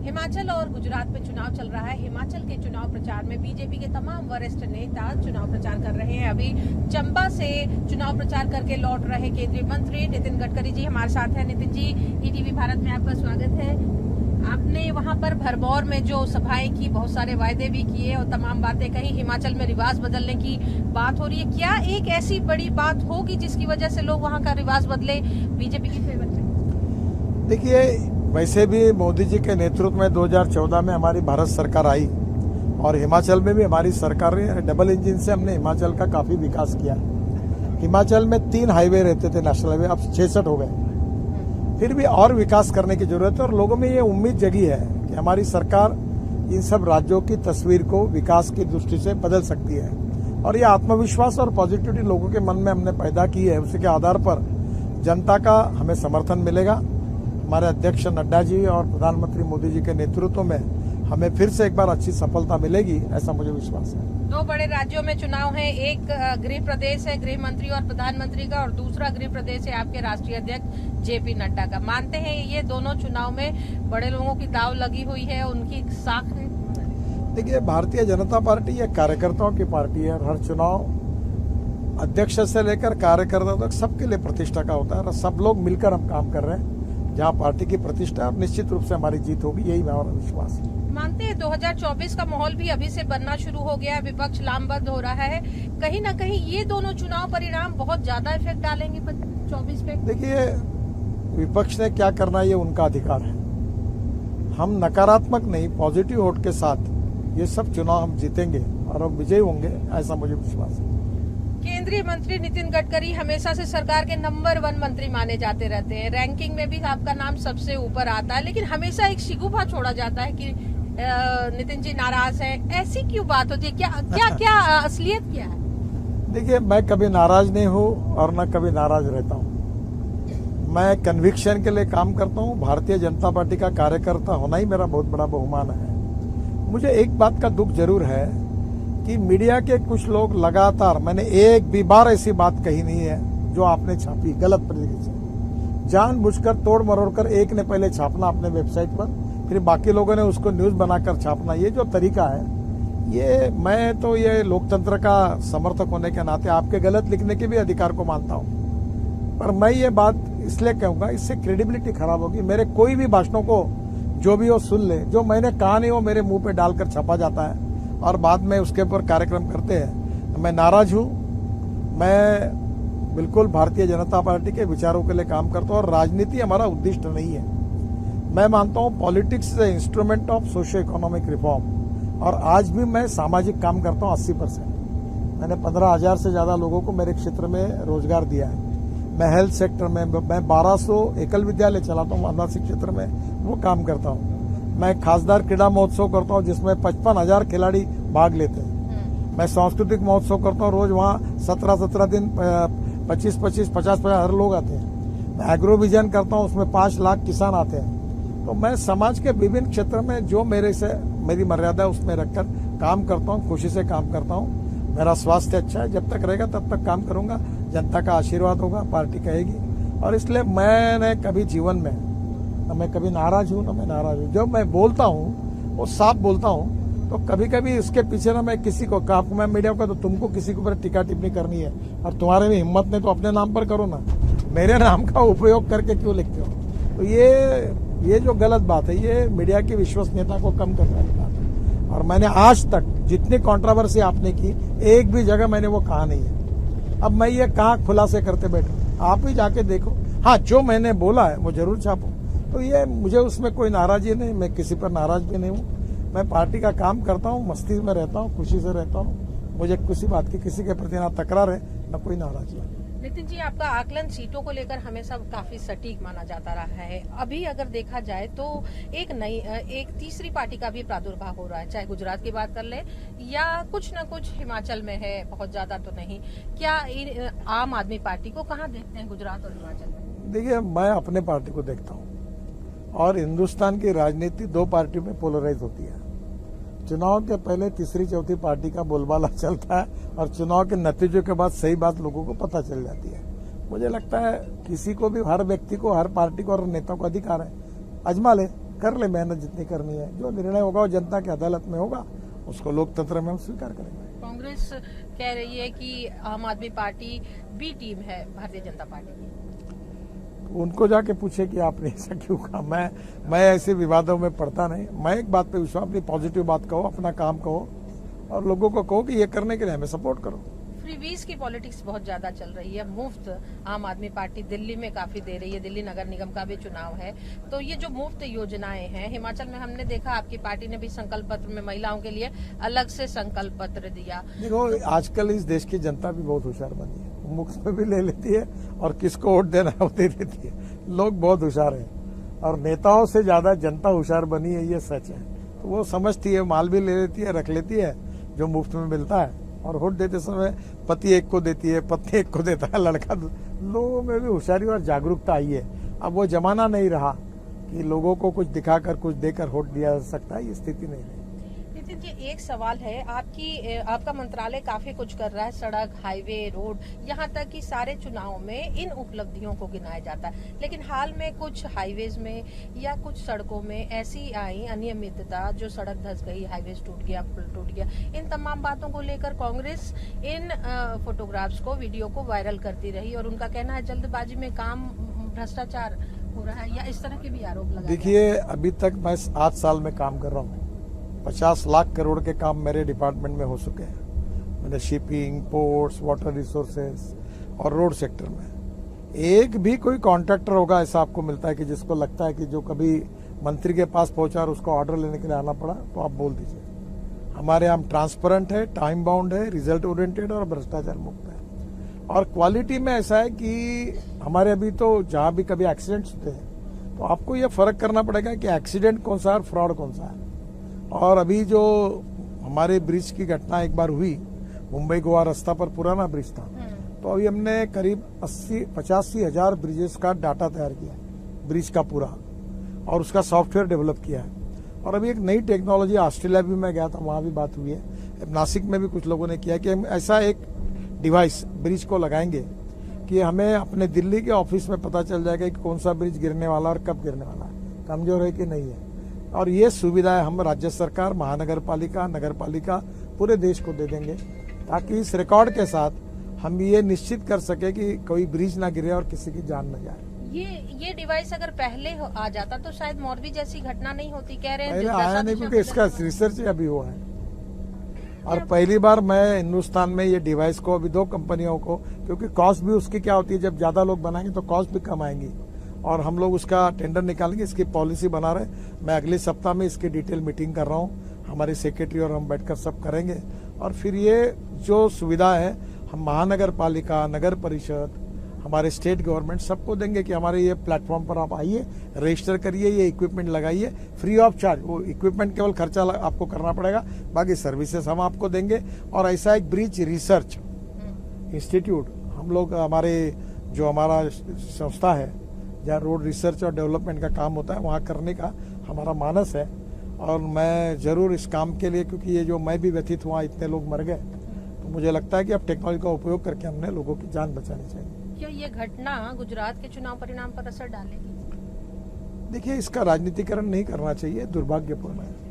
हिमाचल और गुजरात में चुनाव चल रहा है। हिमाचल के चुनाव प्रचार में बीजेपी के तमाम वरिष्ठ नेता चुनाव प्रचार कर रहे हैं। अभी चंबा से चुनाव प्रचार करके लौट रहे केंद्रीय मंत्री नितिन गडकरी जी हमारे साथ हैं। नितिन जी, ईटीवी भारत में आपका स्वागत है। आपने वहां पर भरमौर में जो सभाएं की, बहुत सारे वायदे भी किए और तमाम बातें कही। हिमाचल में रिवाज बदलने की बात हो रही है। क्या एक ऐसी बड़ी बात होगी जिसकी वजह से लोग वहां का रिवाज बदले बीजेपी की फेवर में? देखिए, वैसे भी मोदी जी के नेतृत्व में 2014 में हमारी भारत सरकार आई और हिमाचल में भी हमारी सरकार ने डबल इंजन से हमने हिमाचल का काफी विकास किया। हिमाचल में 3 हाईवे रहते थे, नेशनल हाईवे, अब 66 हो गए। फिर भी और विकास करने की जरूरत है और लोगों में ये उम्मीद जगी है कि हमारी सरकार इन सब राज्यों की तस्वीर को विकास की दृष्टि से बदल सकती है। और ये आत्मविश्वास और पॉजिटिविटी लोगों के मन में हमने पैदा की है। उसी के आधार पर जनता का हमें समर्थन मिलेगा। हमारे अध्यक्ष नड्डा जी और प्रधानमंत्री मोदी जी के नेतृत्व में हमें फिर से एक बार अच्छी सफलता मिलेगी, ऐसा मुझे विश्वास है। 2 बड़े राज्यों में चुनाव है। एक गृह प्रदेश है गृह मंत्री और प्रधानमंत्री का, और दूसरा गृह प्रदेश है आपके राष्ट्रीय अध्यक्ष जेपी नड्डा का। मानते हैं ये दोनों चुनाव में बड़े लोगों की दाव लगी हुई है, उनकी साख है? देखिए, भारतीय जनता पार्टी एक कार्यकर्ताओं की पार्टी है। हर चुनाव अध्यक्ष से लेकर कार्यकर्ता तक सबके लिए प्रतिष्ठा का होता है और सब लोग मिलकर हम काम कर रहे हैं। जहाँ पार्टी की प्रतिष्ठा और निश्चित रूप से हमारी जीत होगी, यही मेरा विश्वास है। मानते हैं 2024 का माहौल भी अभी से बनना शुरू हो गया है, विपक्ष लामबंद हो रहा है। कहीं ना कहीं ये दोनों चुनाव परिणाम बहुत ज्यादा इफेक्ट डालेंगे 24 पे? देखिए, विपक्ष ने क्या करना है ये उनका अधिकार है। हम नकारात्मक नहीं, पॉजिटिव वोट के साथ ये सब चुनाव हम जीतेंगे और हम विजयी होंगे, ऐसा मुझे विश्वास है। केंद्रीय मंत्री नितिन गडकरी हमेशा से सरकार के नंबर 1 मंत्री माने जाते रहते हैं। रैंकिंग में भी आपका नाम सबसे ऊपर आता है, लेकिन हमेशा एक शिकूफा छोड़ा जाता है कि नितिन जी नाराज हैं। ऐसी क्यों बात होती है? क्या असलियत क्या है? देखिए, मैं कभी नाराज नहीं हूँ और न कभी नाराज रहता हूँ। मैं कन्विक्शन के लिए काम करता हूँ। भारतीय जनता पार्टी का कार्यकर्ता होना ही मेरा बहुत बड़ा बहुमान है। मुझे एक बात का दुख जरूर है कि मीडिया के कुछ लोग लगातार, मैंने एक भी बार ऐसी बात कही नहीं है जो आपने छापी गलत तरीके से, जानबूझकर तोड़ मरोड़ कर एक ने पहले छापना अपने वेबसाइट पर, फिर बाकी लोगों ने उसको न्यूज बनाकर छापना, ये जो तरीका है, ये मैं तो ये लोकतंत्र का समर्थक होने के नाते आपके गलत लिखने के भी अधिकार को मानता हूं, पर मैं ये बात इसलिए कहूंगा, इससे क्रेडिबिलिटी खराब होगी। मेरे कोई भी भाषणों को जो भी वो सुन ले, जो मैंने कहा नहीं वो मेरे मुंह पे डालकर छपा जाता है और बाद में उसके ऊपर कार्यक्रम करते हैं। मैं नाराज हूं। मैं बिल्कुल भारतीय जनता पार्टी के विचारों के लिए काम करता हूं और राजनीति हमारा उद्देश्य नहीं है। मैं मानता हूं politics is a instrument of socio economic reform, और आज भी मैं सामाजिक काम करता हूं 80%। मैंने 15,000 से ज्यादा लोगों को मेरे क्षेत्र में रोजगार दिया है। मैं हेल्थ सेक्टर में, मैं 1200 एकल विद्यालय चलाता हूँ आदिवासी क्षेत्र में, वो काम करता हूँ। मैं खासदार क्रीड़ा महोत्सव करता हूँ जिसमें 55,000 खिलाड़ी भाग लेते हैं। मैं सांस्कृतिक महोत्सव करता हूँ, रोज वहाँ 17 दिन 25 50 हर लोग आते हैं। मैं एग्रो विजन करता हूँ, उसमें 5 लाख किसान आते हैं। तो मैं समाज के विभिन्न क्षेत्र में जो मेरी मर्यादा है उसमें रखकर काम करता हूँ, खुशी से काम करता हूँ। मेरा स्वास्थ्य अच्छा है, जब तक रहेगा तब तक काम करूंगा। जनता का आशीर्वाद होगा, पार्टी कहेगी, और इसलिए मैंने कभी जीवन में न मैं कभी नाराज हूं न मैं नाराज हूं। जब मैं बोलता हूं वो साफ बोलता हूं, तो कभी कभी इसके पीछे ना मैं किसी को कहा, मैं मीडिया को, तो तुमको किसी के ऊपर टीका टिप्पणी करनी है और तुम्हारे में हिम्मत नहीं तो अपने नाम पर करो ना, मेरे नाम का उपयोग करके क्यों लिखते हो? तो ये जो गलत बात है, ये मीडिया की विश्वसनीयता को कम करने वाली बात है। और मैंने आज तक जितनी कंट्रोवर्सी आपने की, एक भी जगह मैंने वो कहा नहीं है। अब मैं ये कहाँ खुलासे करते बैठूं? आप ही जाके देखो। हाँ, जो मैंने बोला है वो जरूर छापो। तो ये मुझे उसमें कोई नाराजी नहीं, मैं किसी पर नाराज भी नहीं हूँ। मैं पार्टी का काम करता हूँ, मस्ती में रहता हूँ, खुशी से रहता हूँ। मुझे किसी बात की किसी के प्रति ना तकरार है ना कोई नाराजी है। नितिन जी, आपका आकलन सीटों को लेकर हमेशा काफी सटीक माना जाता रहा है। अभी अगर देखा जाए तो एक तीसरी पार्टी का भी प्रादुर्भाव हो रहा है, चाहे गुजरात की बात कर ले या कुछ न कुछ हिमाचल में है, बहुत ज्यादा तो नहीं। क्या आम आदमी पार्टी को कहाँ देखते हैं गुजरात और हिमाचल में? देखिए, मैं अपने पार्टी को देखता हूँ और हिंदुस्तान की राजनीति 2 पार्टियों में पोलराइज होती है। चुनाव के पहले तीसरी चौथी पार्टी का बोलबाला चलता है और चुनाव के नतीजों के बाद सही बात लोगों को पता चल जाती है। मुझे लगता है किसी को भी, हर व्यक्ति को, हर पार्टी को और नेता को अधिकार है, आजमा ले। कर ले मेहनत जितनी करनी है, जो निर्णय होगा वो जनता की अदालत में होगा, उसको लोकतंत्र में हम स्वीकार करेंगे। कांग्रेस कह रही है कि आम आदमी पार्टी बी टीम है भारतीय जनता पार्टी की। उनको जाके पूछे कि आपने ऐसा क्यों कहा। मैं ऐसे विवादों में पड़ता नहीं। मैं एक बात पे विश्वास, अपनी पॉजिटिव बात कहो, अपना काम कहो और लोगों को कहो कि ये करने के लिए हमें सपोर्ट करो। फ्रीबीज की पॉलिटिक्स बहुत ज्यादा चल रही है। मुफ्त आम आदमी पार्टी दिल्ली में काफी दे रही है, दिल्ली नगर निगम का भी चुनाव है, तो ये जो मुफ्त योजनाएं हैं, हिमाचल में हमने देखा आपकी पार्टी ने भी संकल्प पत्र में महिलाओं के लिए अलग से संकल्प पत्र दिया। देखो, आजकल इस देश की जनता भी बहुत होशियार बनी है, मुफ्त में भी ले लेती है और किसको वोट देना है वो दे देती है। लोग बहुत होशियार हैं और नेताओं से ज्यादा जनता होशियार बनी है, ये सच है। तो वो समझती है, माल भी ले लेती है, रख लेती है जो मुफ्त में मिलता है, और वोट देते समय पति एक को देती है, पत्नी एक को देता है, लड़का। लोगों में भी होशियारी और जागरूकता आई है। अब वो जमाना नहीं रहा कि लोगों को कुछ दिखाकर कुछ देकर वोट दिया जा सकता है, ये स्थिति नहीं रही। नितिन जी, एक सवाल है, आपका मंत्रालय काफी कुछ कर रहा है, सड़क, हाईवे, रोड, यहाँ तक कि सारे चुनाव में इन उपलब्धियों को गिनाया जाता है, लेकिन हाल में कुछ हाईवेज में या कुछ सड़कों में ऐसी आई अनियमितता, जो सड़क धंस गई, हाईवेज टूट गया, पुल टूट गया, इन तमाम बातों को लेकर कांग्रेस इन फोटोग्राफ्स को, वीडियो को वायरल करती रही और उनका कहना है जल्दबाजी में काम, भ्रष्टाचार हो रहा है, या इस तरह के भी आरोप लगाए। देखिए, अभी तक मैं 8 साल में काम कर रहा हूँ, 50 लाख करोड़ के काम मेरे डिपार्टमेंट में हो चुके हैं। मैंने शिपिंग, पोर्ट्स, वाटर रिसोर्सेज और रोड सेक्टर में एक भी कोई कॉन्ट्रैक्टर होगा ऐसा आपको मिलता है कि जिसको लगता है कि जो कभी मंत्री के पास पहुंचा और उसको ऑर्डर लेने के लिए आना पड़ा, तो आप बोल दीजिए। हमारे यहाँ ट्रांसपेरेंट है, टाइम बाउंड है, रिजल्ट ओरिएंटेड और भ्रष्टाचार मुक्त है। और क्वालिटी में ऐसा है कि हमारे अभी तो जहां भी कभी एक्सीडेंट्स होते हैं तो आपको ये फर्क करना पड़ेगा कि एक्सीडेंट कौन सा है और फ्रॉड कौन सा है। और अभी जो हमारे ब्रिज की घटना एक बार हुई, मुंबई गोवा रास्ता पर पुराना ब्रिज था, तो अभी हमने करीब 85 हजार ब्रिजेस का डाटा तैयार किया है, ब्रिज का पूरा, और उसका सॉफ्टवेयर डेवलप किया है। और अभी एक नई टेक्नोलॉजी, ऑस्ट्रेलिया भी मैं गया था, वहां भी बात हुई है, नासिक में भी कुछ लोगों ने किया कि हम ऐसा एक डिवाइस ब्रिज को लगाएंगे कि हमें अपने दिल्ली के ऑफिस में पता चल जाएगा कि कौन सा ब्रिज गिरने वाला और कब गिरने वाला है, कमजोर है कि नहीं है। और ये सुविधाएं हम राज्य सरकार, महानगर पालिका, नगर पालिका पूरे देश को दे देंगे, ताकि इस रिकॉर्ड के साथ हम ये निश्चित कर सके कि कोई ब्रिज ना गिरे और किसी की जान न जाए। ये डिवाइस अगर पहले आ जाता तो शायद मोरबी जैसी घटना नहीं होती, कह रहे हैं। आया नहीं, क्योंकि इसका रिसर्च अभी हुआ है और पहली बार मैं हिंदुस्तान में ये डिवाइस को, अभी 2 कंपनियों को, क्योंकि कॉस्ट भी उसकी क्या होती है, जब ज्यादा लोग बनाएंगे तो कॉस्ट भी कम आएंगी, और हम लोग उसका टेंडर निकालेंगे, इसकी पॉलिसी बना रहे। मैं अगले सप्ताह में इसकी डिटेल मीटिंग कर रहा हूँ, हमारे सेक्रेटरी और हम बैठकर सब करेंगे। और फिर ये जो सुविधा है हम महानगर पालिका, नगर परिषद, हमारे स्टेट गवर्नमेंट सबको देंगे कि हमारे ये प्लेटफॉर्म पर आप आइए, रजिस्टर करिए, ये इक्विपमेंट लगाइए फ्री ऑफ चार्ज। वो इक्विपमेंट केवल खर्चा आपको करना पड़ेगा, बाकी सर्विसेज हम आपको देंगे। और ऐसा एक ब्रिज रिसर्च इंस्टीट्यूट हम लोग, हमारा संस्था है जहाँ रोड रिसर्च और डेवलपमेंट का काम होता है, वहाँ करने का हमारा मानस है। और मैं जरूर इस काम के लिए, क्योंकि ये जो मैं भी व्यथित हुआ, इतने लोग मर गए, तो मुझे लगता है कि अब टेक्नोलॉजी का उपयोग करके हमने लोगों की जान बचानी चाहिए। क्या ये घटना गुजरात के चुनाव परिणाम पर असर डालेगी? देखिए, इसका राजनीतिकरण नहीं करना चाहिए, दुर्भाग्यपूर्ण है।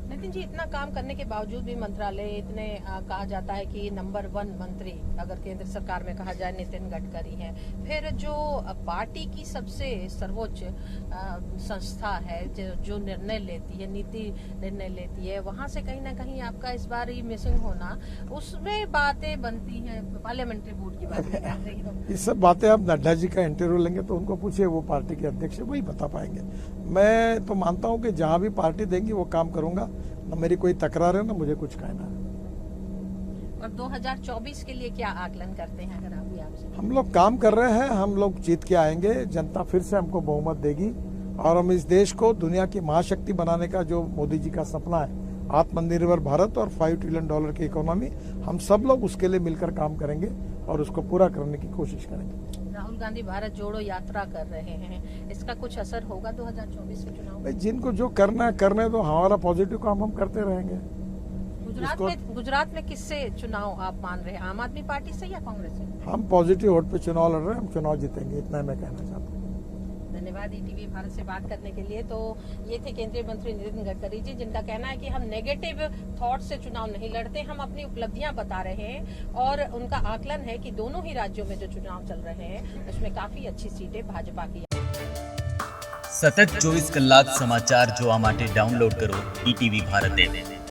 नितिन जी, इतना काम करने के बावजूद भी मंत्रालय इतने कहा जाता है कि नंबर 1 मंत्री अगर केंद्र सरकार में कहा जाए नितिन गडकरी हैं, फिर जो पार्टी की सबसे सर्वोच्च संस्था है जो निर्णय लेती है, नीति निर्णय लेती है, वहां से कहीं ना कहीं आपका इस बार ही मिसिंग होना, उसमें बातें बनती हैं, पार्लियामेंट्री बोर्ड की बातें कर रही हो। ये सब बातें आप नड्डा जी का इंटरव्यू लेंगे तो उनको पूछिए, वो पार्टी के अध्यक्ष है, वही बता पाएंगे। मैं तो मानता हूँ कि जहां भी पार्टी देंगी वो काम करूंगा, न मेरी कोई तकरार है, न मुझे कुछ कहना है। और 2024 के लिए क्या आकलन करते हैं, अगर आप भी आपसे? हम लोग काम कर रहे हैं, हम लोग जीत के आएंगे, जनता फिर से हमको बहुमत देगी और हम इस देश को दुनिया की महाशक्ति बनाने का जो मोदी जी का सपना है, आत्मनिर्भर भारत और $5 ट्रिलियन की इकोनॉमी, हम सब लोग उसके लिए मिलकर काम करेंगे और उसको पूरा करने की कोशिश करेंगे। राहुल गांधी भारत जोड़ो यात्रा कर रहे हैं, इसका कुछ असर होगा 2024 के चुनाव में? जिनको जो करना है करने दो, हमारा पॉजिटिव काम हम करते रहेंगे। गुजरात में किससे चुनाव आप मान रहे हैं, आम आदमी पार्टी से या कांग्रेस से? हम पॉजिटिव वोट पे चुनाव लड़ रहे हैं, हम चुनाव जीतेंगे, इतना मैं कहना चाहता हूँ। धन्यवाद। धन्यवाद ईटीवी भारत से बात करने के लिए। तो ये थे केंद्रीय मंत्री नितिन गडकरी जी, जिनका कहना है कि हम नेगेटिव थॉट से चुनाव नहीं लड़ते, हम अपनी उपलब्धियां बता रहे हैं और उनका आकलन है कि दोनों ही राज्यों में जो चुनाव चल रहे हैं उसमें काफी अच्छी सीटें भाजपा की। સતત 24 કલાક સમાચાર જોવા માટે ડાઉનલોડ કરો ઈટીવી ભારત એપ।